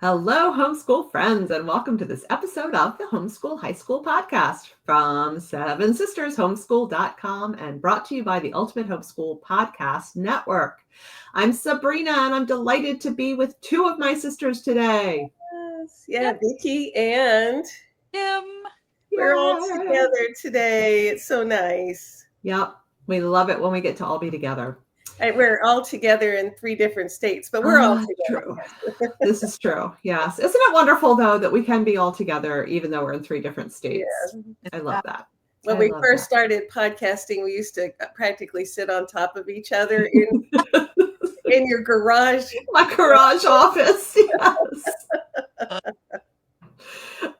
Hello, homeschool friends, and welcome to this episode of the Homeschool High School Podcast from Seven Sisters Homeschool.com and brought to you by the Ultimate Homeschool Podcast Network. I'm Sabrina, and I'm delighted to be with two of my sisters today. Yes, Vicki and Kim. We're all Yay! together today. It's so nice. Yep, we love it when we get to all be together. We're all together in 3 different states, but we're all together. True. This is true. Yes. Isn't it wonderful, though, that we can be all together, even though we're in 3 different states? Yeah. I love that. When we first started podcasting, we used to practically sit on top of each other in your garage. My garage office. Yes.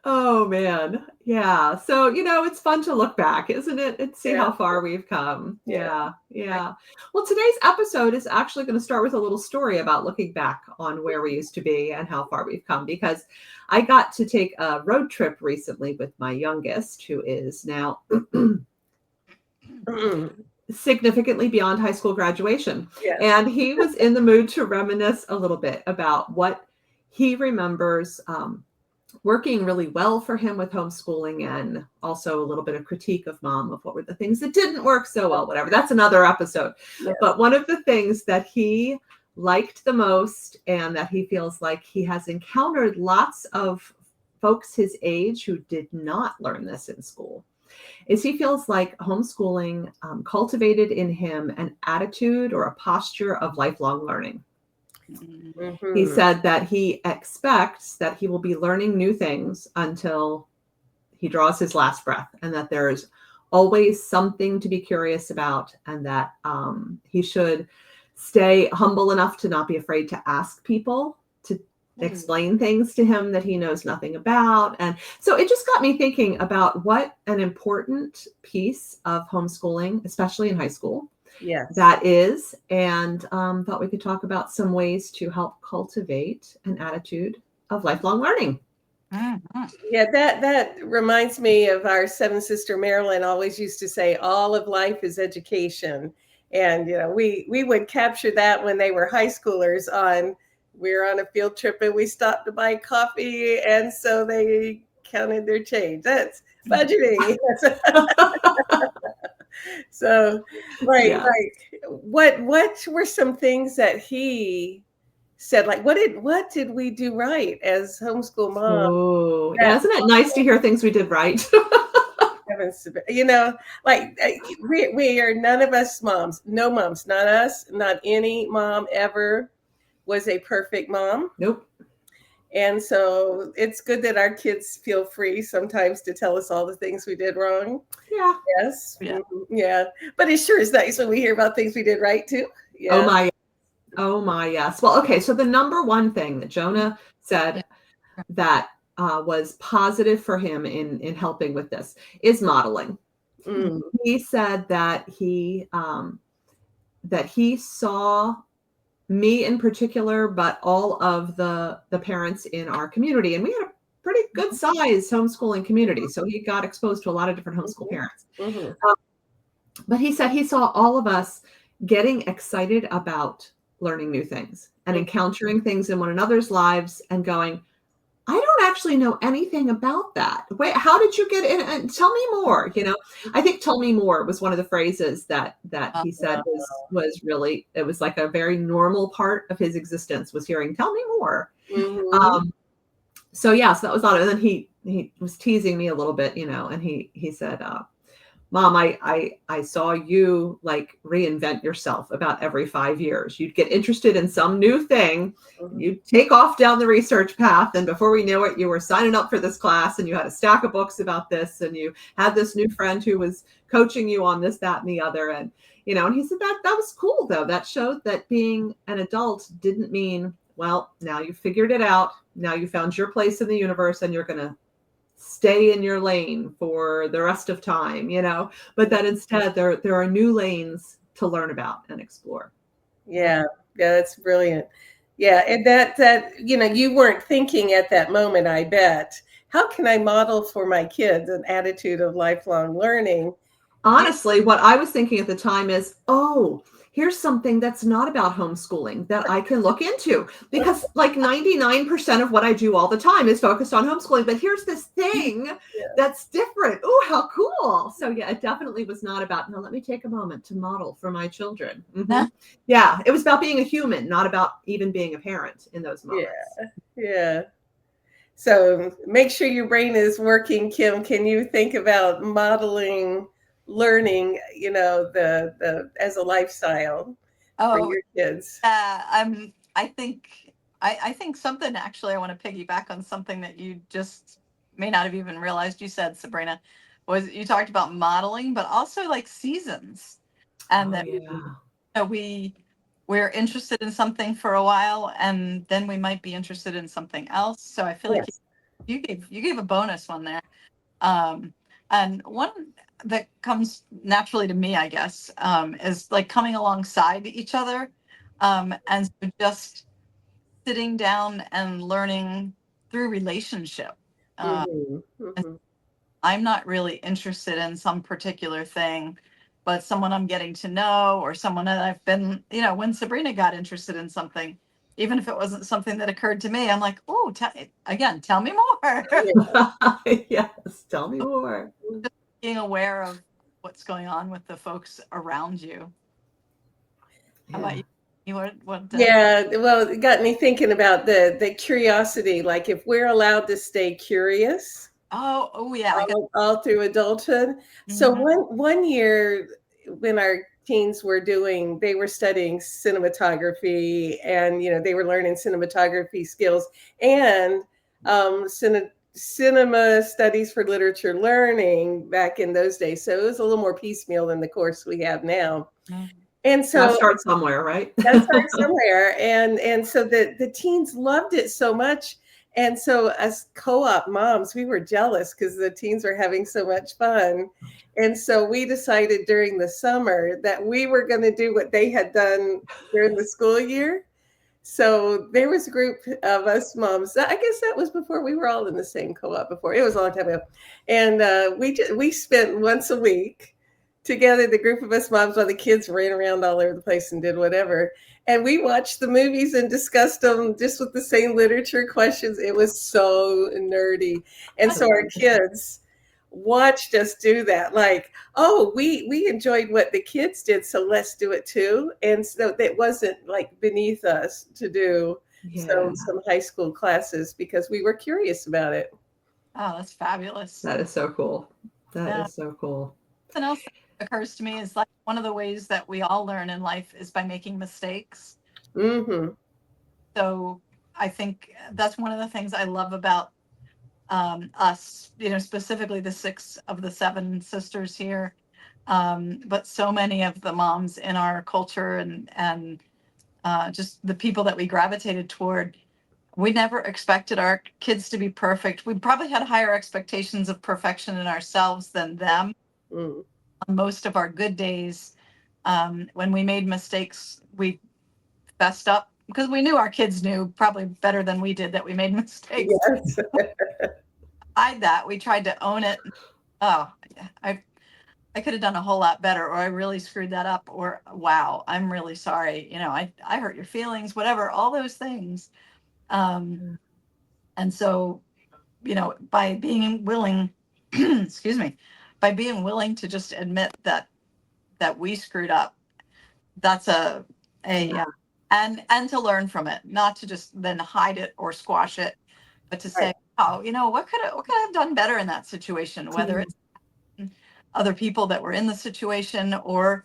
Oh, man. Yeah. So, it's fun to look back, isn't it? And see how far we've come. Yeah. Well, today's episode is actually going to start with a little story about looking back on where we used to be and how far we've come, because I got to take a road trip recently with my youngest, who is now significantly beyond high school graduation. Yes. And he was in the mood to reminisce a little bit about what he remembers working really well for him with homeschooling, and also a little bit of critique of mom of what were the things that didn't work so well, whatever. That's another episode. Yes. But one of the things that he liked the most, and that he feels like he has encountered lots of folks his age who did not learn this in school, is he feels like homeschooling cultivated in him an attitude or a posture of lifelong learning. Mm-hmm. He said that he expects that he will be learning new things until he draws his last breath, and that there's always something to be curious about, and that he should stay humble enough to not be afraid to ask people to explain things to him that he knows nothing about. And so it just got me thinking about what an important piece of homeschooling, especially in high school, that is, and thought we could talk about some ways to help cultivate an attitude of lifelong learning. Mm-hmm. Yeah, that reminds me of our seven sister Marilyn always used to say, all of life is education. And, we would capture that when they were high schoolers we were on a field trip and we stopped to buy coffee. And so they counted their change. That's budgeting. So, right. What were some things that he said? Like, what did we do right as homeschool moms? Oh, yeah, isn't it nice to hear things we did right? We are none of us moms. No moms, not us, not any mom ever was a perfect mom. Nope. And so it's good that our kids feel free sometimes to tell us all the things we did wrong. Yeah. Yes. Yeah. But it sure is nice when we hear about things we did right too. Yeah. Oh my, yes. Well, okay. So the number one thing that Jonah said that was positive for him in helping with this is modeling. Mm. He said that he saw me in particular, but all of the parents in our community. And we had a pretty good sized homeschooling community. So he got exposed to a lot of different homeschool parents. Mm-hmm. But he said he saw all of us getting excited about learning new things and encountering things in one another's lives and going, I don't actually know anything about that. Wait, how did you get in? And tell me more. I think "tell me more" was one of the phrases that he said was really, it was like a very normal part of his existence, was hearing "tell me more." Mm-hmm. So that was a lot. And then he was teasing me a little bit, and he said, Mom, I saw you like reinvent yourself about every 5 years. You'd get interested in some new thing. Mm-hmm. You'd take off down the research path. And before we knew it, you were signing up for this class and you had a stack of books about this. And you had this new friend who was coaching you on this, that, and the other. And, and he said that was cool, though. That showed that being an adult didn't mean, well, now you figured it out. Now you found your place in the universe and you're going to stay in your lane for the rest of time, but that instead there are new lanes to learn about and explore. Yeah, that's brilliant. Yeah, and that you weren't thinking at that moment, I bet, how can I model for my kids an attitude of lifelong learning? Honestly, what I was thinking at the time is, here's something that's not about homeschooling that I can look into, because like 99% of what I do all the time is focused on homeschooling, but here's this thing Yeah. that's different. Oh, how cool. So yeah, it definitely was not about, no, let me take a moment to model for my children. Yeah, it was about being a human, not about even being a parent in those Yeah. moments. Yeah. So make sure your brain is working, Kim. Can you think about modeling learning, the as a lifestyle for Oh, your kids? I think something actually I want to piggyback on something that you just may not have even realized you said, Sabrina, was you talked about modeling, but also like seasons, and Oh that yeah. we're interested in something for a while, and then we might be interested in something else. So I feel like Yes. you gave a bonus one there. Um, and one that comes naturally to me, I guess, is like coming alongside each other, and so just sitting down and learning through relationship. Uh, Hmm. Hmm. I'm not really interested in some particular thing, but someone I'm getting to know, or someone that I've been, when Sabrina got interested in something, even if it wasn't something that occurred to me, I'm like, oh, tell me more. Yes, tell me more. Being aware of what's going on with the folks around you. How about Yeah. you? What Yeah, well, it got me thinking about the curiosity. Like if we're allowed to stay curious oh yeah, like all through adulthood. So mhm. one year when our teens they were studying cinematography, and they were learning cinematography skills and cinema studies for literature learning back in those days. So it was a little more piecemeal than the course we have now. And Gotta so start somewhere, right? that's hard somewhere. And so the teens loved it so much. And so as co-op moms, we were jealous because the teens were having so much fun. And so we decided during the summer that we were going to do what they had done during the school year. So there was a group of us moms. I guess that was before we were all in the same co-op before. It was a long time ago. And we spent once a week together, the group of us moms, while the kids ran around all over the place and did whatever. And we watched the movies and discussed them just with the same literature questions. It was so nerdy. And so our kids watched us do that. Like, oh, we enjoyed what the kids did, so let's do it too. And so that wasn't like beneath us to do Yeah, some high school classes because we were curious about it. Oh, that's fabulous. that is so cool. That Yeah. is so cool. Something else that occurs to me is like one of the ways that we all learn in life is by making mistakes. Mm-hmm. So I think that's one of the things I love about us, specifically the 6 of the 7 sisters here, but so many of the moms in our culture, and just the people that we gravitated toward. We never expected our kids to be perfect. We probably had higher expectations of perfection in ourselves than them. Mm. On most of our good days, when we made mistakes, we fessed up because we knew our kids knew probably better than we did that we made mistakes. Yes. Hide that. We tried to own it. Oh, I could have done a whole lot better, or I really screwed that up, or wow, I'm really sorry. I hurt your feelings, whatever, all those things. Um, and so, by being willing, excuse me, by being willing to just admit that we screwed up, that's a and to learn from it, not to just then hide it or squash it, but to Right. say, oh, what could I have done better in that situation, whether it's other people that were in the situation, or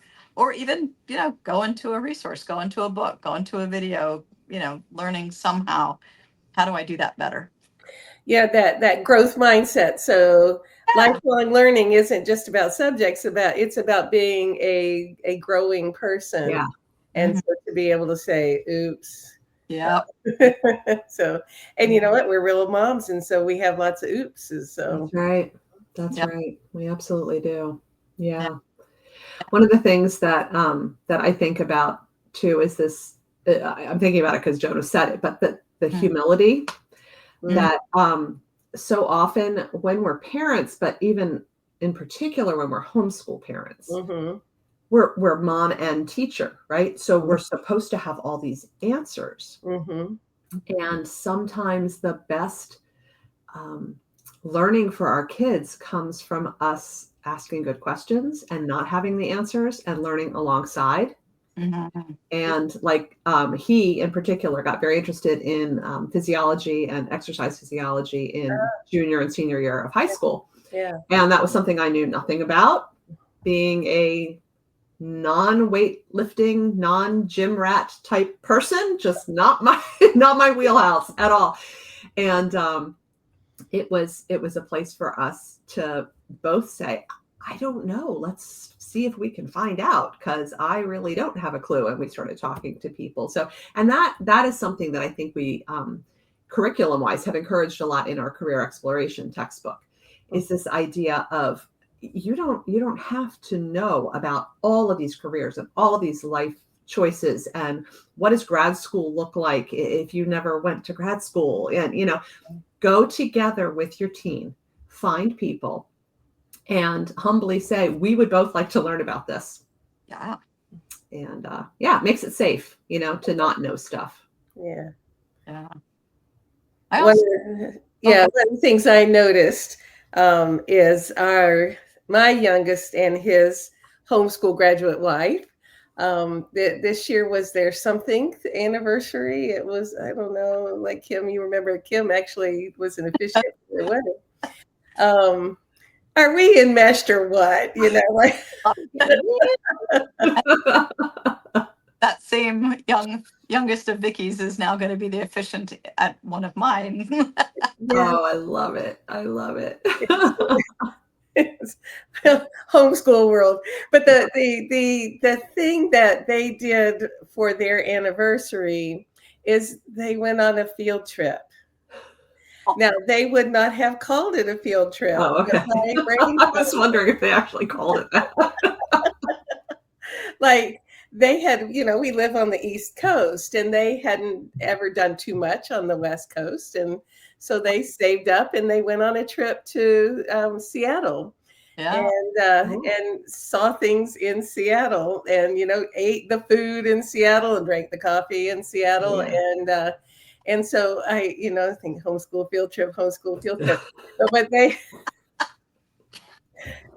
even go into a resource, go into a book, go into a video, learning somehow, how do I do that better. Yeah, that growth mindset. So Yeah. lifelong learning isn't just about subjects, it's about being a growing person. Yeah. And Mhm. so to be able to say, oops. Yep. So, and you know what? We're real moms, and so we have lots of oopses. So That's right. That's Yep. right. We absolutely do. Yeah. Yeah. One of the things that I think about too is this. I'm thinking about it because Jonah said it, but the Mm. humility mm, that so often when we're parents, but even in particular when we're homeschool parents, mhm. we're mom and teacher, right? So we're supposed to have all these answers. Mm-hmm. And sometimes the best learning for our kids comes from us asking good questions and not having the answers and learning alongside. Mm-hmm. And like he in particular got very interested in physiology and exercise physiology in junior and senior year of high school. Yeah. And that was something I knew nothing about, being a non-weightlifting, non-gym rat type person, just not my wheelhouse at all. And it was a place for us to both say, I don't know, let's see if we can find out, because I really don't have a clue. And we started talking to people. So, and that is something that I think we curriculum wise have encouraged a lot in our career exploration textbook, is this idea of you don't have to know about all of these careers and all of these life choices, and what does grad school look like if you never went to grad school. And go together with your team, find people, and humbly say, we would both like to learn about this. Yeah. And it makes it safe, to not know stuff. Yeah. Yeah. One of the things I noticed is my youngest and his homeschool graduate wife. This year was their something anniversary. It was, I don't know, like Kim, you remember Kim actually was an officiant for their wedding. Are we enmeshed or what? Like that same youngest of Vicky's is now going to be the officiant at one of mine. Oh, I love it. I love it. Homeschool world. But the thing that they did for their anniversary is they went on a field trip. Now, they would not have called it a field trip. Oh, okay. I was wondering if they actually called it that. Like they had, we live on the East Coast, and they hadn't ever done too much on the West Coast. And so they saved up and they went on a trip to Seattle. Yeah. And saw things in Seattle, and ate the food in Seattle and drank the coffee in Seattle. Yeah. And so I think homeschool field trip. But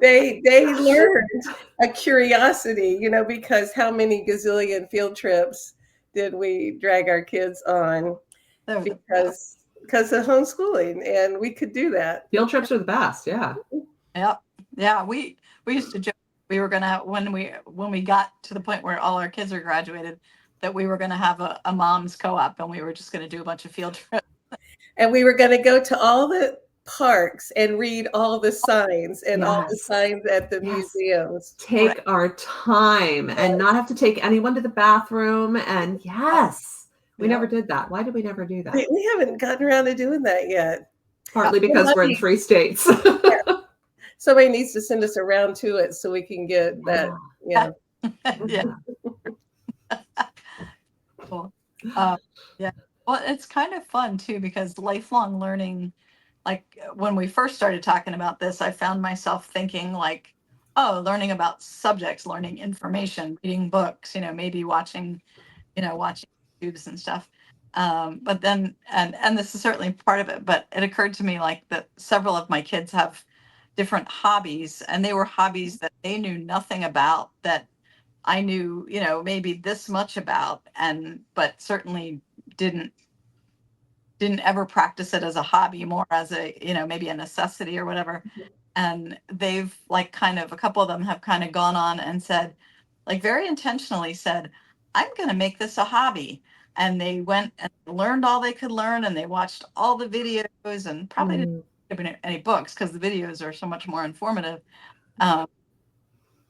they learned a curiosity, because how many gazillion field trips did we drag our kids on because of homeschooling, and we could do that. Field trips are the best. Yeah. Yep. Yeah. We used to joke we were gonna, when we got to the point where all our kids are graduated, that we were gonna have a mom's co-op, and we were just gonna do a bunch of field trips. And we were gonna go to all the parks and read all the signs and all the signs at the museums. Take our time and not have to take anyone to the bathroom. And we never did that. Why did we never do that? We haven't gotten around to doing that yet. Partly because we're in 3 states. Somebody needs to send us around to it so we can get that. Yeah. Cool. Yeah. Well, it's kind of fun too, because lifelong learning, like when we first started talking about this, I found myself thinking like, oh, learning about subjects, learning information, reading books, maybe watching YouTubes and stuff. But then, and this is certainly part of it, but it occurred to me like that several of my kids have different hobbies, and they were hobbies that they knew nothing about, that I knew, maybe this much about, but certainly didn't ever practice it as a hobby, more as a, maybe a necessity or whatever. And they've like a couple of them have kind of gone on and said, like very intentionally said, I'm going to make this a hobby. And they went and learned all they could learn, and they watched all the videos, and probably didn't read any books because the videos are so much more informative.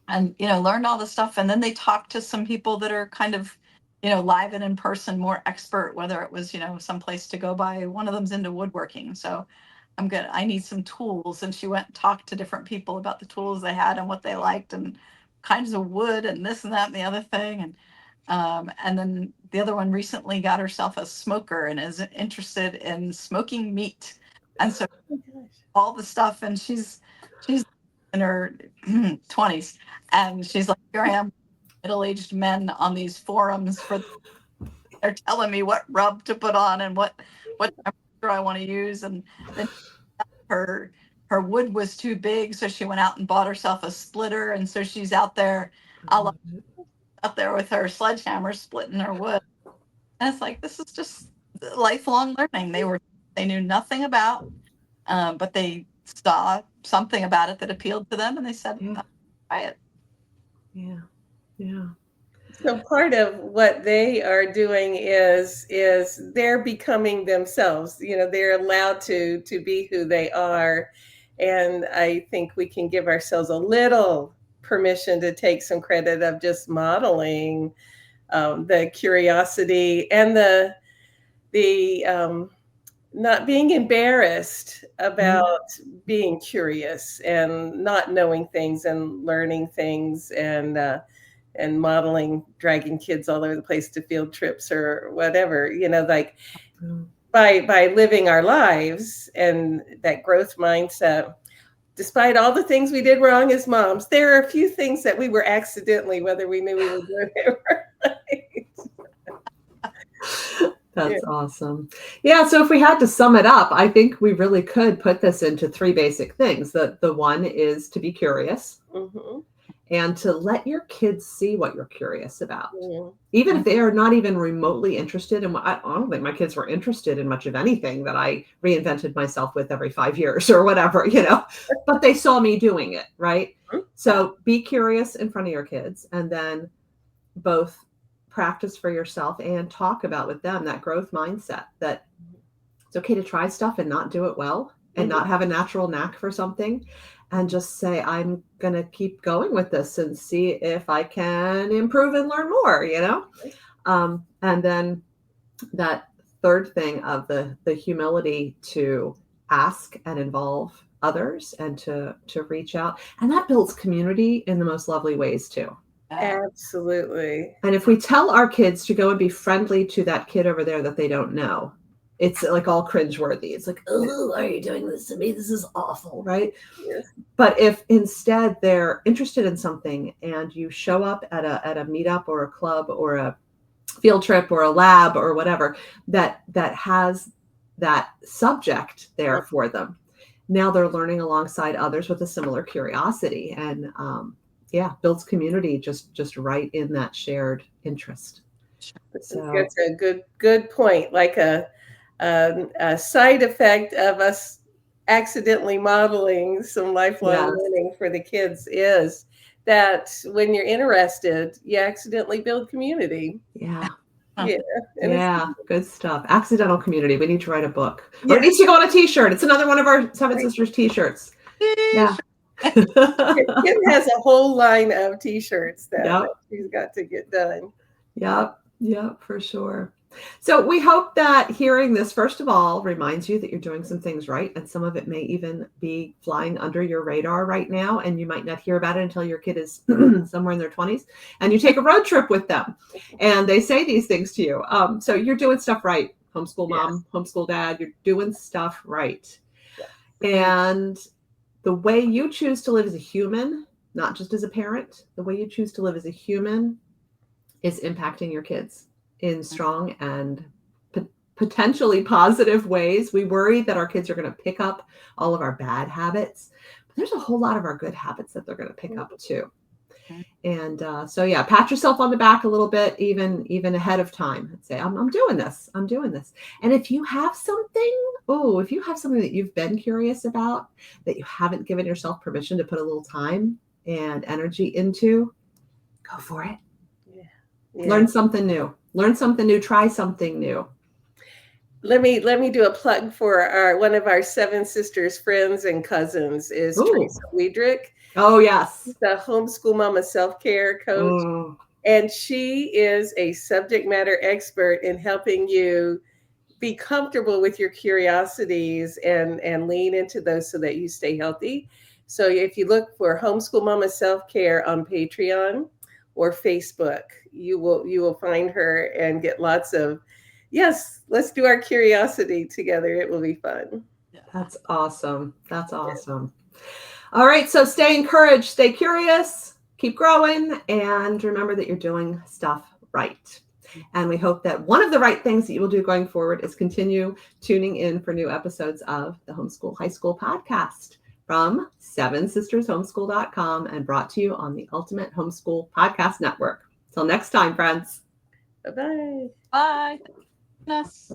And, learned all the stuff. And then they talked to some people that are kind of, live and in person, more expert, whether it was, someplace to go by. One of them's into woodworking. So I need some tools. And she went and talked to different people about the tools they had and what they liked and kinds of wood and this and that and the other thing. And then the other one recently got herself a smoker and is interested in smoking meat. And so all the stuff, and she's in her 20s, and she's like, here I am, middle-aged men on these forums they're telling me what rub to put on and what temperature I want to use. And then her wood was too big, so she went out and bought herself a splitter, and so she's out there out there with her sledgehammer splitting her wood. And it's like, this is just lifelong learning. They knew nothing about, but they saw something about it that appealed to them, and they said, Yeah. try it. Yeah. Yeah. So part of what they are doing is they're becoming themselves. They're allowed to be who they are, and I think we can give ourselves a little permission to take some credit of just modeling the curiosity and the not being embarrassed about being curious and not knowing things and learning things, and modeling, dragging kids all over the place to field trips or whatever, like by living our lives and that growth mindset. Despite all the things we did wrong as moms, there are a few things that we were accidentally, whether we knew we were doing it right. That's awesome. Yeah. So if we had to sum it up, I think we really could put this into three basic things. The one is to be curious and to let your kids see what you're curious about. Even if they are not even remotely interested in what, I don't think my kids were interested in much of anything that I reinvented myself with every 5 years or whatever, but they saw me doing it. Right. So be curious in front of your kids, and then both practice for yourself and talk about with them that growth mindset, that it's okay to try stuff and not do it well and not have a natural knack for something, and just say, I'm going to keep going with this and see if I can improve and learn more, and then that third thing of the humility to ask and involve others and to reach out, and that builds community in the most lovely ways too. Absolutely. And if we tell our kids to go and be friendly to that kid over there that they don't know, it's like all cringeworthy. It's like, oh, why are you doing this to me? This is awful, right? Yes. But if instead they're interested in something and you show up at a meetup or a club or a field trip or a lab or whatever that has that subject there for them, now they're learning alongside others with a similar curiosity, and builds community just right in that shared interest. So that's a good point. Like a side effect of us accidentally modeling some lifelong learning for the kids is that when you're interested, you accidentally build community. Yeah. Yeah. Good stuff. Accidental community. We need to write a book. Or it needs to go on a t-shirt. It's another one of our Seven Sisters t-shirts. Yeah. Kim has a whole line of t-shirts that she's got to get done. Yep, for sure. So we hope that hearing this, first of all, reminds you that you're doing some things right. And some of it may even be flying under your radar right now. And you might not hear about it until your kid is somewhere in their 20s and you take a road trip with them and they say these things to you. So you're doing stuff right. Homeschool mom, homeschool dad, you're doing stuff right. And the way you choose to live as a human, not just as a parent, the way you choose to live as a human is impacting your kids in strong and potentially positive ways. We worry that our kids are going to pick up all of our bad habits, but there's a whole lot of our good habits that they're going to pick up too. And pat yourself on the back a little bit, even ahead of time, and say, I'm doing this. I'm doing this. And if you have something that you've been curious about that you haven't given yourself permission to put a little time and energy into, go for it. Learn something new. Try something new. Let me do a plug for one of our Seven Sisters friends and cousins is Teresa Wiedrich. Oh, yes. The Homeschool Mama Self-Care Coach. And she is a subject matter expert in helping you be comfortable with your curiosities and lean into those so that you stay healthy. So if you look for Homeschool Mama Self-Care on Patreon or Facebook, you will find her and get lots of, let's do our curiosity together. It will be fun. That's awesome. All right. So stay encouraged, stay curious, keep growing, and remember that you're doing stuff right. And we hope that one of the right things that you will do going forward is continue tuning in for new episodes of the Homeschool High School podcast from 7sistershomeschool.com and brought to you on the Ultimate Homeschool Podcast Network. Till next time, friends. Bye-bye. Bye. Yes.